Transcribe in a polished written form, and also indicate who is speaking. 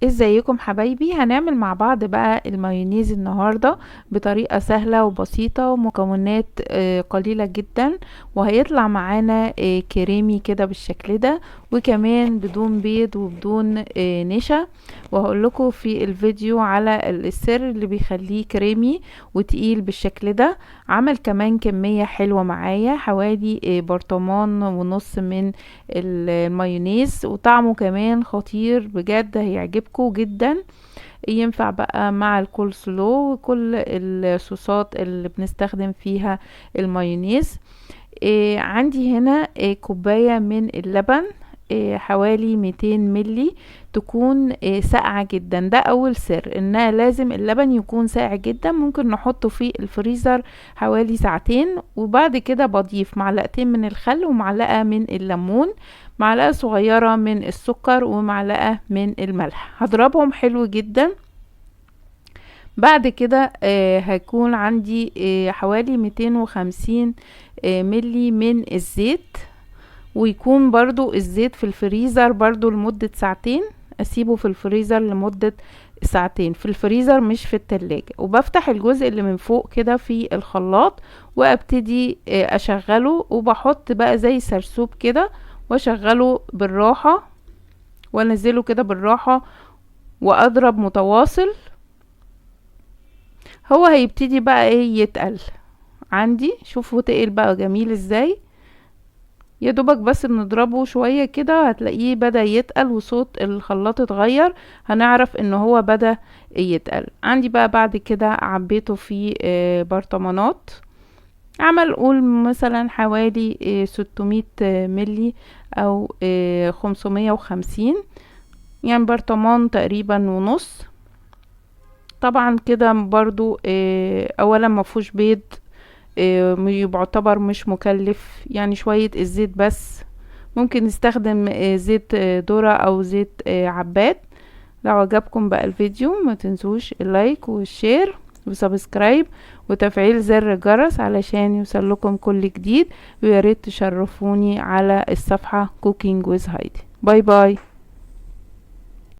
Speaker 1: ازيكم حبايبي؟ هنعمل مع بعض بقى المايونيز النهاردة بطريقة سهلة وبسيطة ومكونات قليلة جدا، وهيطلع معانا كريمي كده بالشكل ده، وكمان بدون بيض وبدون نشا. وهقول لكم في الفيديو على السر اللي بيخليه كريمي وتقيل بالشكل ده. عمل كمان كمية حلوة معايا، حوالي برطمان ونص من المايونيز، وطعمه كمان خطير بجد، هيعجبكم جدا. ينفع بقى مع الكول سلو وكل الصوصات اللي بنستخدم فيها المايونيز. عندي هنا كوباية من اللبن، حوالي 200 ملي، تكون ساقعة جدا. ده اول سر، ان لازم اللبن يكون ساقع جدا. ممكن نحطه في الفريزر حوالي ساعتين، وبعد كده بضيف معلقتين من الخل ومعلقة من الليمون، معلقة صغيرة من السكر ومعلقة من الملح. هضربهم حلو جدا. بعد كده هيكون عندي حوالي 250 ملي من الزيت، ويكون برضو الزيت في الفريزر برضو لمدة ساعتين. اسيبه في الفريزر لمدة ساعتين في الفريزر مش في التلاجة. وبفتح الجزء اللي من فوق كده في الخلاط، وابتدي اشغله، وبحط بقى زي سرسوب كده واشغله بالراحة، وانزله كده بالراحة، واضرب متواصل. هو هيبتدي بقى يتقل عندي. شوفوا تقل بقى جميل ازاي. يا دوبك بس بنضربه شوية كده هتلاقيه بدأ يتقل، وصوت الخلاط اتغير، هنعرف ان هو بدأ يتقل. عندي بقى بعد كده عبيته في برطمانات. عمل قول مثلا حوالي 600 ملي او 550، يعني برطمان تقريبا ونص. طبعا كده برضو اولا مفهوش بيض، يعتبر مش مكلف، يعني شوية الزيت بس. ممكن نستخدم زيت ذرة او زيت عباد. لو عجبكم بقى الفيديو ما تنسوش اللايك والشير وسبسكرايب وتفعيل زر الجرس علشان يوصلكم كل جديد. وياريت تشرفوني على الصفحة Cooking with Heidi. باي باي.